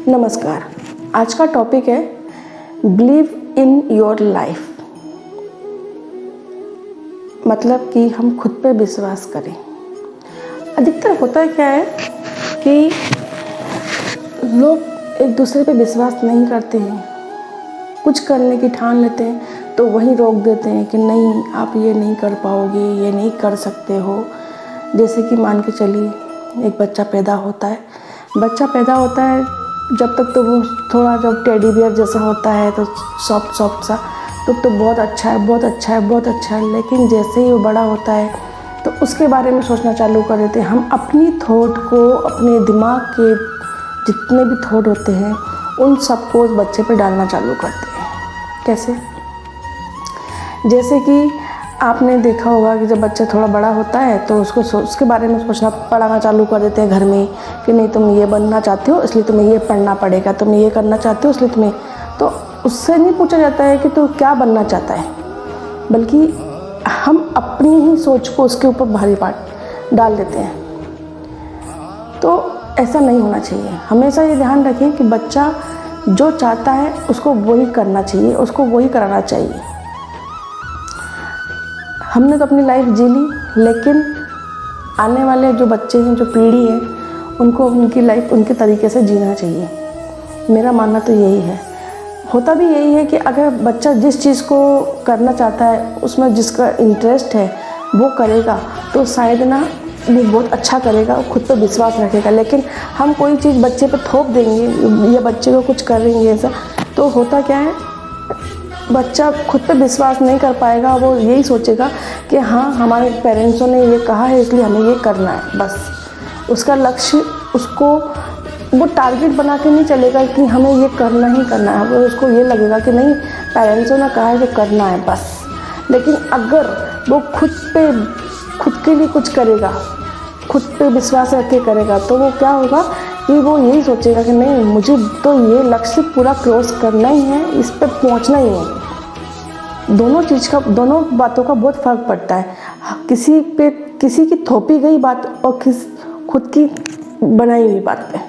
नमस्कार। आज का टॉपिक है बिलीव इन योर लाइफ। मतलब कि हम खुद पे विश्वास करें। अधिकतर होता क्या है कि लोग एक दूसरे पे विश्वास नहीं करते हैं, कुछ करने की ठान लेते हैं तो वहीं रोक देते हैं कि नहीं, आप ये नहीं कर पाओगे, ये नहीं कर सकते हो। जैसे कि मान के चलिए, एक बच्चा पैदा होता है, जब तक तो वो थोड़ा जब टेडी बियर जैसा होता है तो सॉफ्ट सा, तो बहुत अच्छा है। लेकिन जैसे ही वो बड़ा होता है तो उसके बारे में सोचना चालू कर देते हैं। हम अपनी थॉट को, अपने दिमाग के जितने भी थॉट होते हैं उन सबको उस बच्चे पे डालना चालू करते हैं। कैसे? जैसे कि आपने देखा होगा कि जब बच्चा थोड़ा बड़ा होता है तो उसके बारे में पढ़ाना चालू कर देते हैं घर में कि नहीं, तुम ये बनना चाहते हो इसलिए तुम्हें ये पढ़ना पड़ेगा, तुम ये करना चाहते हो इसलिए तुम्हें। तो उससे नहीं पूछा जाता है कि तू क्या बनना चाहता है, बल्कि हम अपनी ही सोच को उसके ऊपर भारी पाट डाल देते हैं। तो ऐसा नहीं होना चाहिए। हमेशा ये ध्यान रखें कि बच्चा जो चाहता है उसको वही करना चाहिए, उसको वही कराना चाहिए। हमने तो अपनी लाइफ जी ली, लेकिन आने वाले जो बच्चे हैं, जो पीढ़ी है, उनको उनकी लाइफ उनके तरीके से जीना चाहिए। मेरा मानना तो यही है। होता भी यही है कि अगर बच्चा जिस चीज़ को करना चाहता है, उसमें जिसका इंटरेस्ट है वो करेगा तो शायद ना वो बहुत अच्छा करेगा, वो खुद पर विश्वास रखेगा। लेकिन हम कोई चीज़ बच्चे पे थोप देंगे या बच्चे को कुछ करेंगे ऐसा, तो होता क्या है, बच्चा खुद पे विश्वास नहीं कर पाएगा। वो यही सोचेगा कि हाँ, हमारे पेरेंट्सों ने ये कहा है इसलिए हमें ये करना है। बस उसका लक्ष्य, उसको वो टारगेट बना के नहीं चलेगा कि हमें ये करना ही करना है। वो उसको ये लगेगा कि नहीं, पेरेंट्सों ने कहा है कि करना है बस। लेकिन अगर वो खुद के लिए कुछ करेगा, खुद पे विश्वास रख के करेगा, तो वो क्या होगा कि वो यही सोचेगा कि नहीं, मुझे तो ये लक्ष्य पूरा क्रॉस करना ही है, इस पे पहुंचना ही है। दोनों बातों का बहुत फ़र्क पड़ता है। किसी की थोपी गई बात और खुद की बनाई हुई बात पे।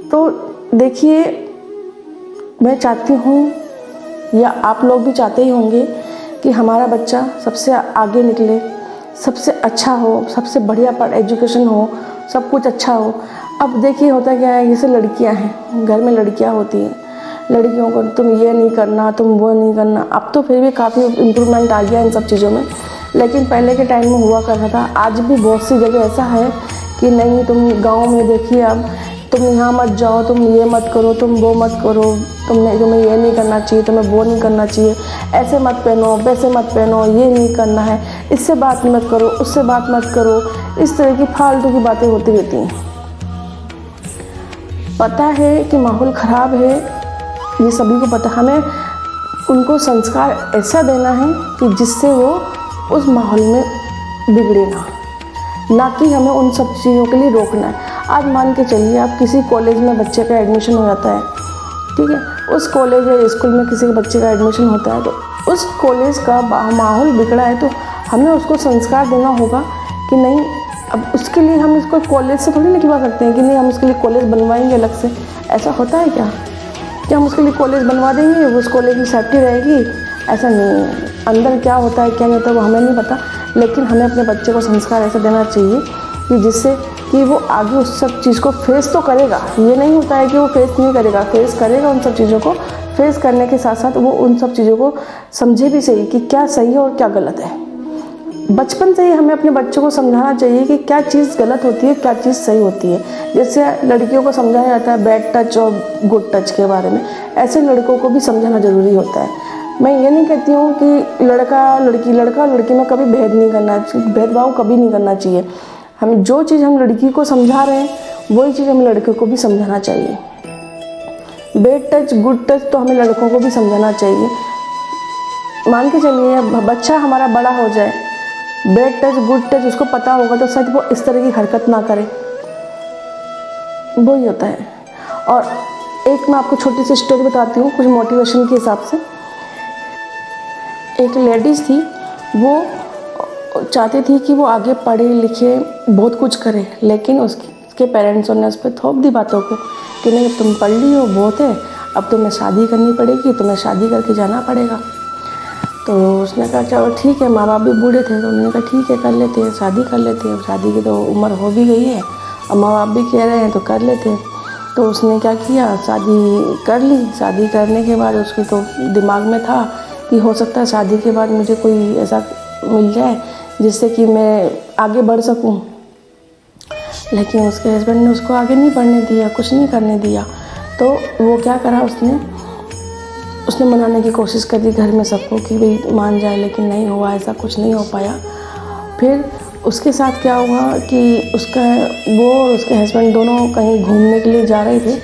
तो देखिए, मैं चाहती हूँ, या आप लोग भी चाहते ही होंगे कि हमारा बच्चा सबसे आगे निकले, सबसे अच्छा हो, सबसे बढ़िया एजुकेशन हो, सब कुछ अच्छा हो। अब देखिए होता क्या है, जैसे लड़कियां हैं, घर में लड़कियां होती हैं, लड़कियों को तुम ये नहीं करना, तुम वो नहीं करना। अब तो फिर भी काफ़ी इम्प्रूवमेंट आ गया इन सब चीज़ों में, लेकिन पहले के टाइम में हुआ करता था। आज भी बहुत सी जगह ऐसा है कि नहीं, तुम गाँव में देखिए, अब तुम यहाँ मत जाओ, तुम ये मत करो, तुम वो मत करो, तुम्हें ये नहीं करना चाहिए, तुम्हें वो नहीं करना चाहिए, ऐसे मत पहनो, वैसे मत पहनो, ये नहीं करना है, इससे बात मत करो, उससे बात मत करो। इस तरह की फालतू की बातें होती रहती हैं। पता है कि माहौल ख़राब है, ये सभी को पता। हमें उनको संस्कार ऐसा देना है कि जिससे वो उस माहौल में बिगड़े ना कि हमें उन सब चीज़ों के लिए रोकना है। आज मान के चलिए, आप किसी कॉलेज में बच्चे का एडमिशन हो जाता है, ठीक है, उस कॉलेज या स्कूल में किसी के बच्चे का एडमिशन होता है, तो उस कॉलेज का माहौल बिगड़ा है तो हमें उसको संस्कार देना होगा कि नहीं, अब उसके लिए हम इसको कॉलेज से थोड़ी निकलवा सकते हैं कि नहीं, हम उसके लिए कॉलेज बनवाएंगे अलग से। ऐसा होता है क्या हम उसके लिए कॉलेज बनवा देंगे, उस कॉलेज की सेफ्टी रहेगी? ऐसा नहीं है। अंदर क्या होता है क्या नहीं होता वो हमें नहीं पता, लेकिन हमें अपने बच्चे को संस्कार ऐसा देना चाहिए कि जिससे कि वो आगे उस सब चीज़ को फेस तो करेगा। ये नहीं होता है कि वो फेस नहीं करेगा, फेस करेगा। उन सब चीज़ों को फेस करने के साथ साथ वो उन सब चीज़ों को समझे भी सही कि क्या सही है और क्या गलत है। बचपन से ही हमें अपने बच्चों को समझाना चाहिए कि क्या चीज़ गलत होती है, क्या चीज़ सही होती है। जैसे लड़कियों को समझाया जाता है बैड टच और गुड टच के बारे में, ऐसे लड़कों को भी समझाना ज़रूरी होता है। मैं ये नहीं कहती हूँ कि लड़का लड़की में कभी भेदभाव कभी नहीं करना चाहिए। हम जो चीज़ हम लड़की को समझा रहे हैं वही चीज़ हमें लड़के को भी समझाना चाहिए। बैड टच गुड टच तो हमें लड़कों को भी समझाना चाहिए। मान के चलिए बच्चा हमारा बड़ा हो जाए, बैड टच गुड टच उसको पता होगा तो शायद वो इस तरह की हरकत ना करे। वही होता है। और एक मैं आपको छोटी सी स्टोरी बताती हूँ कुछ मोटिवेशन के हिसाब से। एक लेडीज़ थी, वो चाहती थी कि वो आगे पढ़े लिखे बहुत कुछ करे, लेकिन उसकी उसके पेरेंट्सों ने उस पर थोप दी बातों को कि नहीं, अब तुम पढ़ ली हो, बहुत है, अब तुम्हें शादी करनी पड़ेगी, तुम्हें शादी करके जाना पड़ेगा। तो उसने कहा चलो ठीक है, माँ बाप भी बूढ़े थे तो उन्होंने कहा ठीक है, कर लेते हैं, शादी कर लेते हैं। शादी की तो उम्र हो भी गई है और माँ बाप भी कह रहे हैं तो कर लेते हैं। तो उसने क्या किया, शादी कर ली। शादी करने के बाद उसके तो दिमाग में था कि हो सकता है शादी के बाद मुझे कोई ऐसा मिल जाए जिससे कि मैं आगे बढ़ सकूं। लेकिन उसके हस्बैंड ने उसको आगे नहीं बढ़ने दिया, कुछ नहीं करने दिया। तो वो क्या करा, उसने मनाने की कोशिश करी घर में सबको कि भाई मान जाए, लेकिन नहीं हुआ, ऐसा कुछ नहीं हो पाया। फिर उसके साथ क्या हुआ कि वो और उसके हस्बैंड दोनों कहीं घूमने के लिए जा रहे थे।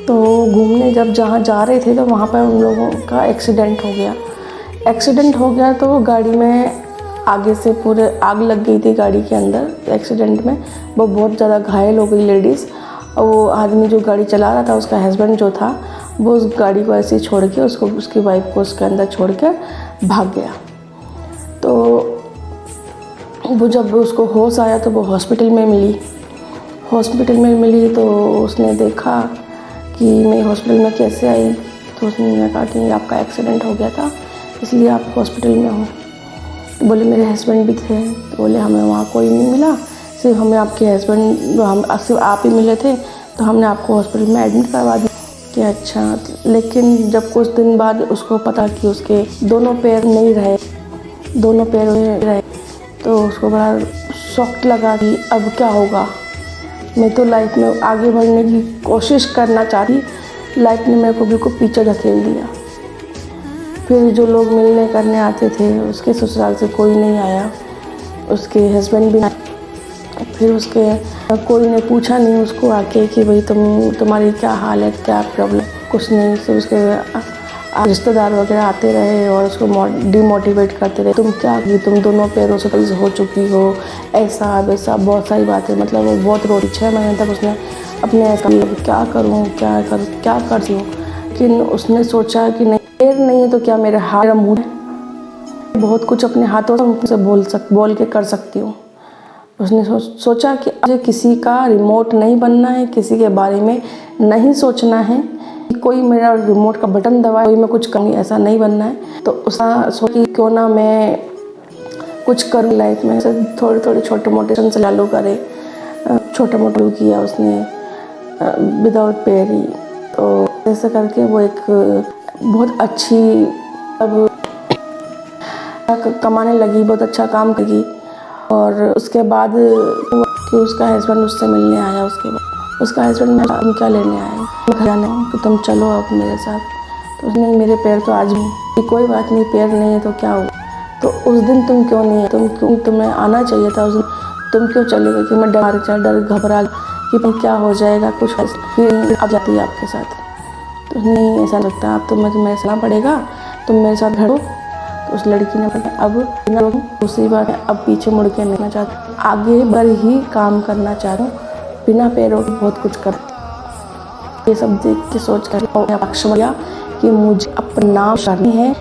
तो घूमने जब जहाँ जा रहे थे तो वहाँ पर उन लोगों का एक्सीडेंट हो गया। तो वो गाड़ी में आगे से पूरे आग लग गई थी गाड़ी के अंदर। एक्सीडेंट में वो बहुत ज़्यादा घायल हो गई लेडीज़। और वो आदमी जो गाड़ी चला रहा था, उसका हस्बैंड जो था, वो उस गाड़ी को ऐसे ही छोड़ के उसकी वाइफ को उसके अंदर छोड़ कर भाग गया। तो वो जब उसको होश आया तो वो हॉस्पिटल में मिली। तो उसने देखा कि मैं हॉस्पिटल में कैसे आई। तो उसने कहा कि आपका एक्सीडेंट हो गया था, इसलिए आप हॉस्पिटल में हो। बोले मेरे हस्बैंड भी थे। तो बोले हमें वहाँ कोई नहीं मिला, सिर्फ हमें आपके हस्बैंड, सिर्फ आप ही मिले थे, तो हमने आपको हॉस्पिटल में एडमिट करवा दिया। कि अच्छा। लेकिन जब कुछ दिन बाद उसको पता कि उसके दोनों पैर नहीं रहे, तो उसको बड़ा शॉक लगा कि अब क्या होगा। मैं तो लाइफ में आगे बढ़ने की कोशिश करना चाहती, लाइफ ने मेरे को बिल्कुल पीछे धकेल दिया। फिर जो लोग मिलने करने आते थे, उसके ससुराल से कोई नहीं आया, उसके हस्बैंड भी नहीं। फिर उसके कोई ने पूछा नहीं उसको आके कि भाई तुम्हारी क्या हाल है, क्या प्रॉब्लम, कुछ नहीं। फिर उसके रिश्तेदार वगैरह आते रहे और उसको डिमोटिवेट करते रहे, तुम दोनों पैरों से तेज हो चुकी हो, ऐसा वैसा बहुत सारी बातें। मतलब वो बहुत रोई। 6 महीने तक उसने अपने ऐसा क्या करती हूँ। लेकिन उसने सोचा कि नहीं, पैर नहीं है तो क्या, मेरा हाथ, मेरा मुँह है, बहुत कुछ अपने हाथों से बोल के कर सकती हूँ। उसने सोचा कि मुझे किसी का रिमोट नहीं बनना है, किसी के बारे में नहीं सोचना है, कोई मेरा रिमोट का बटन दबाए, कोई मैं कुछ करूँ, ऐसा नहीं बनना है। तो उसका सोची क्यों ना मैं कुछ करूँ लाइफ में, थोड़े छोटे मोटे से चालू करे। छोटा मोटा किया उसने विदाउट पेयर ही। तो ऐसे करके वो एक बहुत अच्छी अब कमाने लगी, बहुत अच्छा काम करी। और उसके बाद कि उसका हस्बैंड उससे मिलने आया। उसके बाद उसका हस्बैंड, तुम क्या लेने आए, घर आने कि तुम चलो अब मेरे साथ। तो उसने, मेरे पैर तो आज भी, कोई बात नहीं, पैर नहीं है तो क्या हुआ, तो उस दिन तुम क्यों नहीं है, तुम्हें आना चाहिए था उस दिन, तुम क्यों चले गए। कि मैं डर घबरा कि तुम क्या हो जाएगा, कुछ फिर अब जाती है आपके साथ। तो नहीं, ऐसा लगता अब तो तुम्हें चलना पड़ेगा, तुम मेरे साथ खड़ो। तो उस लड़की ने बताया अब दूसरी बात है, अब पीछे मुड़ के नहीं चाहती, आगे बढ़ ही काम करना चाहती हूँ, बिना पैरों के बहुत कुछ कर। ये सब देख के सोच कर कि मुझे अपना करनी है।